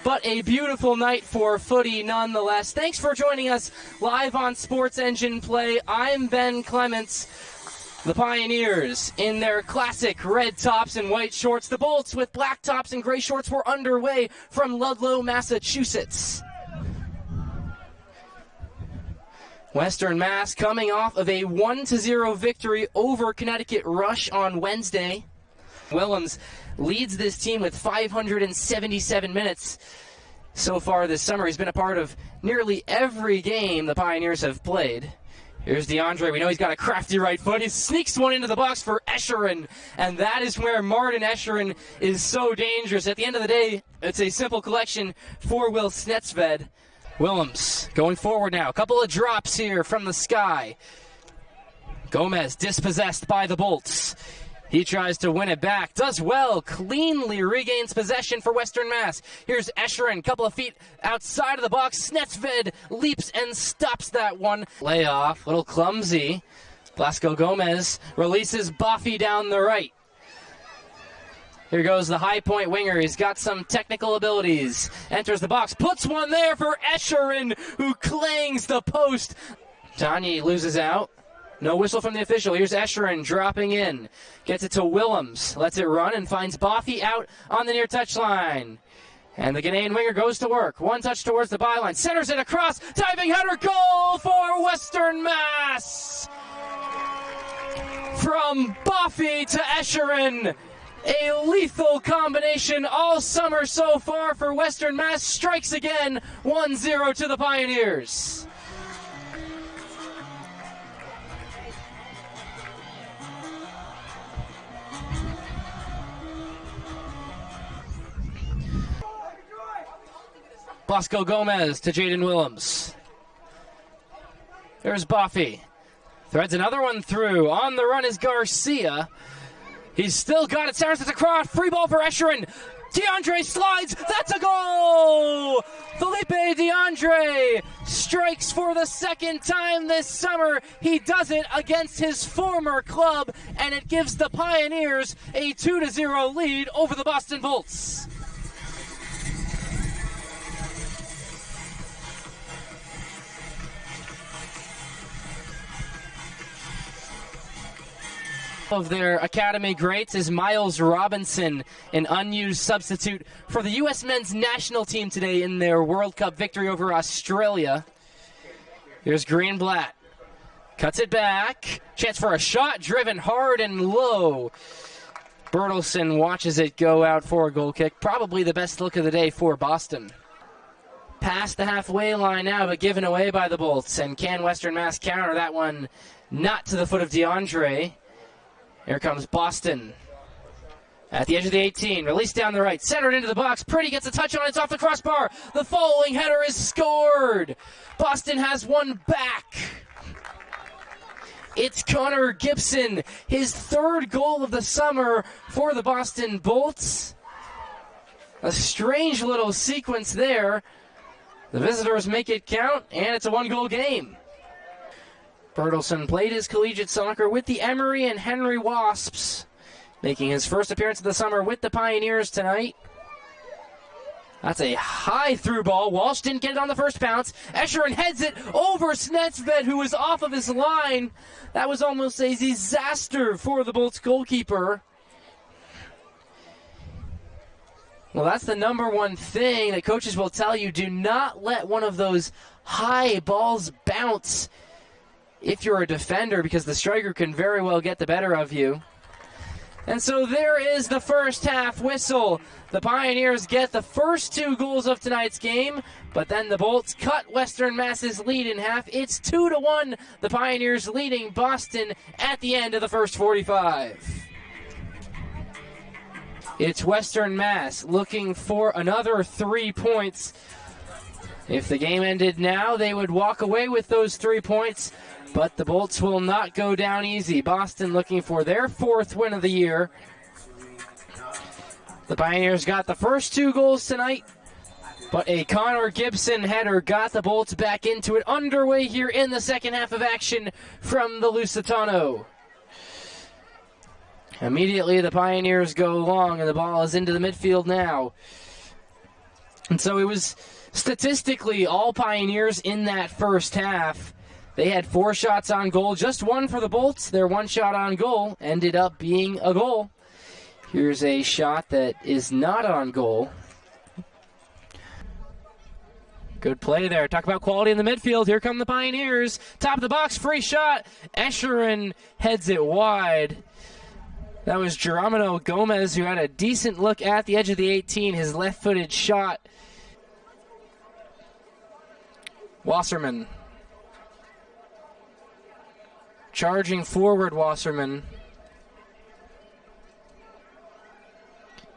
but a beautiful night for footy nonetheless. Thanks for joining us live on Sports Engine Play. I'm Ben Clements. The Pioneers in their classic red tops and white shorts. The Bolts with black tops and gray shorts were underway from Ludlow, Massachusetts. Western Mass coming off of a 1-0 victory over Connecticut Rush on Wednesday. Willems leads this team with 577 minutes so far this summer. He's been a part of nearly every game the Pioneers have played. Here's DeAndre. We know he's got a crafty right foot. He sneaks one into the box for Escherin, and that is where Martin Escherin is so dangerous. At the end of the day, it's a simple collection for Will Snetsved. Willems going forward now. A couple of drops here from the sky. Gomez dispossessed by the Bolts. He tries to win it back. Does well. Cleanly regains possession for Western Mass. Here's Escherin. Couple of feet outside of the box. Snetsved leaps and stops that one. Layoff. Little clumsy. Blasco Gomez releases Boffy down the right. Here goes the high point winger. He's got some technical abilities. Enters the box. Puts one there for Escherin, who clangs the post. Tanya loses out. No whistle from the official. Here's Escherin dropping in. Gets it to Willems. Lets it run and finds Boffy out on the near touchline. And the Ghanaian winger goes to work. One touch towards the byline. Centers it across. Diving header goal for Western Mass. From Boffy to Escherin. A lethal combination all summer so far for Western Mass. Strikes again. 1-0 to the Pioneers. Blasco Gomez to Jaden Willems. There's Boffy. Threads another one through. On the run is Garcia. He's still got it. Saracens across. Free ball for Escherin. DeAndre slides. That's a goal! Felipe DeAndre strikes for the second time this summer. He does it against his former club, and it gives the Pioneers a 2-0 lead over the Boston Bolts. Of their academy greats is Miles Robinson, an unused substitute for the U.S. men's national team today in their World Cup victory over Australia. Here's Greenblatt. Cuts it back. Chance for a shot, driven hard and low. Bertelsen watches it go out for a goal kick. Probably the best look of the day for Boston. Past the halfway line now, but given away by the Bolts. And can Western Mass counter that one? Not to the foot of DeAndre. Here comes Boston. At the edge of the 18, released down the right, centered into the box. Pretty gets a touch on it, it's off the crossbar. The following header is scored. Boston has one back. It's Connor Gibson, his third goal of the summer for the Boston Bolts. A strange little sequence there. The visitors make it count, and it's a one-goal game. Bertelsen played his collegiate soccer with the Emory and Henry Wasps, making his first appearance of the summer with the Pioneers tonight. That's a high through ball. Walsh didn't get it on the first bounce. Escherin heads it over Snetsved, who was off of his line. That was almost a disaster for the Bolts goalkeeper. Well, that's the number one thing that coaches will tell you. Do not let one of those high balls bounce if you're a defender, because the striker can very well get the better of you. And so there is the first half whistle. The Pioneers get the first two goals of tonight's game, but then the Bolts cut Western Mass's lead in half. It's 2-1, the Pioneers leading Boston at the end of the first 45. It's Western Mass looking for another 3 points. If the game ended now, they would walk away with those 3 points. But the Bolts will not go down easy. Boston looking for their fourth win of the year. The Pioneers got the first two goals tonight, but a Connor Gibson header got the Bolts back into it. Underway here in the second half of action from the Lusitano. Immediately the Pioneers go long, and the ball is into the midfield now. And so it was statistically all Pioneers in that first half. They had 4 shots on goal, just 1 for the Bolts. Their 1 shot on goal ended up being a goal. Here's a shot that is not on goal. Good play there. Talk about quality in the midfield. Here come the Pioneers. Top of the box, free shot. Escherin heads it wide. That was Geronimo Gomez, who had a decent look at the edge of the 18, his left-footed shot. Wasserman. Charging forward, Wasserman.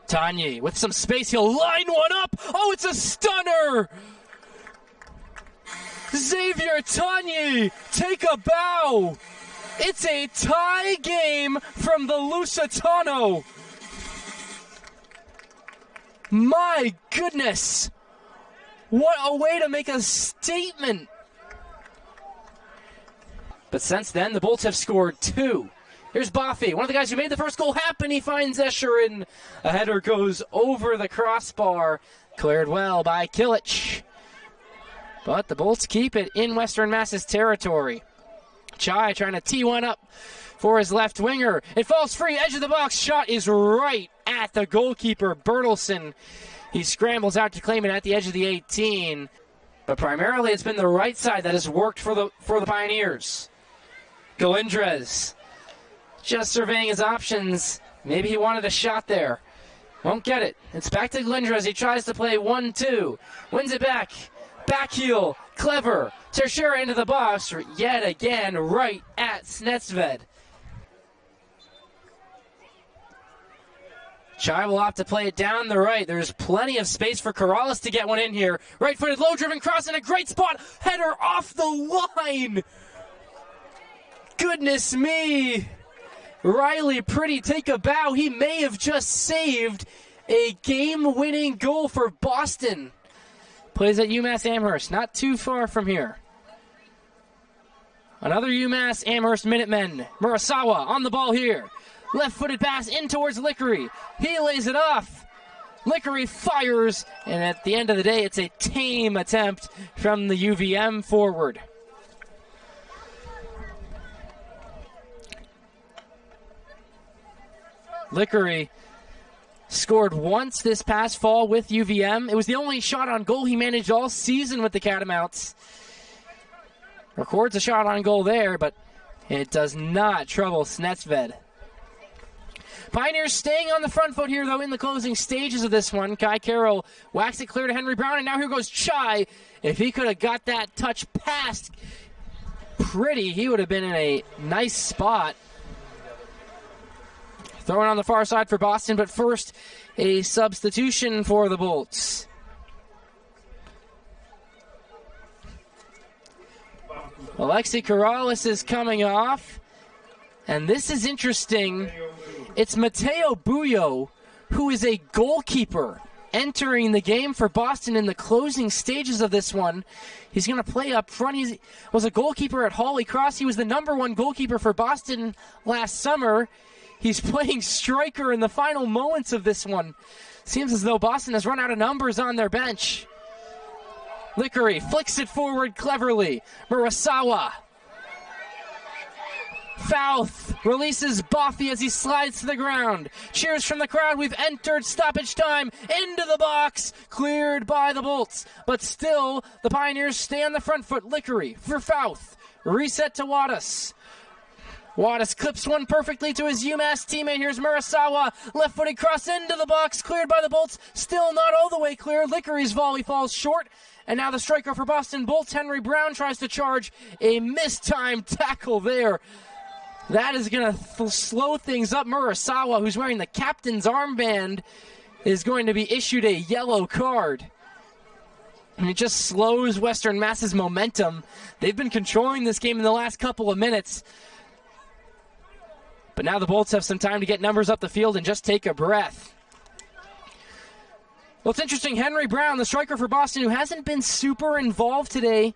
Tanya with some space. He'll line one up. Oh, it's a stunner! Xavier Tanya, take a bow. It's a tie game from the Lusitano. My goodness. What a way to make a statement. But since then, the Bolts have scored 2. Here's Boffey, one of the guys who made the first goal happen. He finds Escherin. A header goes over the crossbar. Cleared well by Kilic. But the Bolts keep it in Western Mass's territory. Chai trying to tee one up for his left winger. It falls free, edge of the box. Shot is right at the goalkeeper, Bertelsen. He scrambles out to claim it at the edge of the 18. But primarily it's been the right side that has worked for the Pioneers. Galindres just surveying his options. Maybe he wanted a shot there. Won't get it. It's back to Galindres. He tries to play 1-2. Wins it back. Back heel. Clever. Tertiary into the box. Yet again, right at Snetsved. Chai will have to play it down the right. There's plenty of space for Corrales to get one in here. Right-footed, low-driven cross in a great spot. Header off the line. Goodness me. Riley Pretty take a bow. He may have just saved a game-winning goal for Boston. Plays at UMass Amherst, not too far from here. Another UMass Amherst Minutemen. Murasawa on the ball here. Left-footed pass in towards Lickery. He lays it off. Lickery fires, and at the end of the day, it's a tame attempt from the UVM forward. Lickery scored once this past fall with UVM. It was the only shot on goal he managed all season with the Catamounts. Records a shot on goal there, but it does not trouble Snetsved. Pioneers staying on the front foot here, though, in the closing stages of this one. Kai Carroll whacks it clear to Henry Brown, and now here goes Chai. If he could have got that touch past Pretty, he would have been in a nice spot. Throwing on the far side for Boston, but first a substitution for the Bolts. Alexi Corrales is coming off, and this is interesting. It's Mateo Buyo, who is a goalkeeper, entering the game for Boston in the closing stages of this one. He's going to play up front. He was a goalkeeper at Holy Cross. He was the #1 goalkeeper for Boston last summer. He's playing striker in the final moments of this one. Seems as though Boston has run out of numbers on their bench. Lickery flicks it forward cleverly. Murasawa. Fouth releases Boffey as he slides to the ground. Cheers from the crowd. We've entered stoppage time. Into the box. Cleared by the Bolts. But still, the Pioneers stay on the front foot. Lickery for Fouth. Reset to Wattis. Wattis clips one perfectly to his UMass teammate. Here's Murasawa. Left-footed cross into the box. Cleared by the Bolts. Still not all the way clear. Lickery's volley falls short. And now the striker for Boston Bolts, Henry Brown, tries to charge a mistimed tackle there. That is going to slow things up. Murasawa, who's wearing the captain's armband, is going to be issued a yellow card. And it just slows Western Mass's momentum. They've been controlling this game in the last couple of minutes. But now the Bolts have some time to get numbers up the field and just take a breath. Well, it's interesting. Henry Brown, the striker for Boston, who hasn't been super involved today,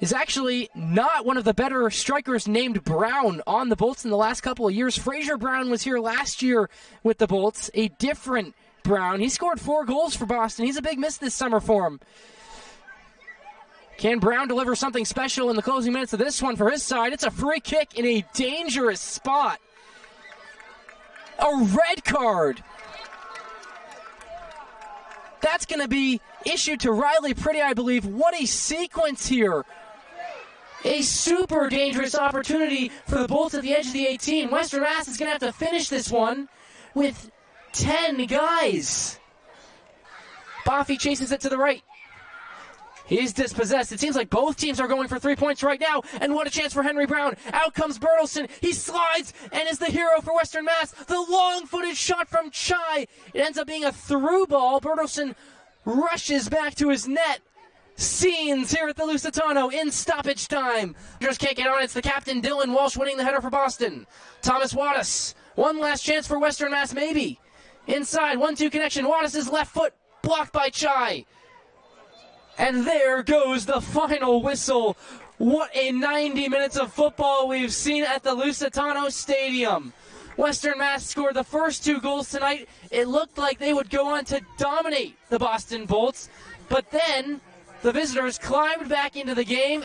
is actually not one of the better strikers named Brown on the Bolts in the last couple of years. Fraser Brown was here last year with the Bolts, a different Brown. He scored 4 goals for Boston. He's a big miss this summer for him. Can Brown deliver something special in the closing minutes of this one for his side? It's a free kick in a dangerous spot. A red card. That's going to be issued to Riley Pretty, I believe. What a sequence here. A super dangerous opportunity for the Bolts at the edge of the 18. Western Mass is going to have to finish this one with 10 guys. Boffey chases it to the right. He's dispossessed. It seems like both teams are going for 3 points right now. And what a chance for Henry Brown. Out comes Bertelson. He slides and is the hero for Western Mass. The long-footed shot from Chai. It ends up being a through ball. Bertelson rushes back to his net. Scenes here at the Lusitano in stoppage time. Just can't get on. It's the captain, Dylan Walsh, winning the header for Boston. Thomas Wattis. One last chance for Western Mass, maybe. Inside, 1-2 connection. Wattis' left foot blocked by Chai. And there goes the final whistle. What a 90 minutes of football we've seen at the Lusitano Stadium. Western Mass scored the first 2 goals tonight. It looked like they would go on to dominate the Boston Bolts. But then the visitors climbed back into the game.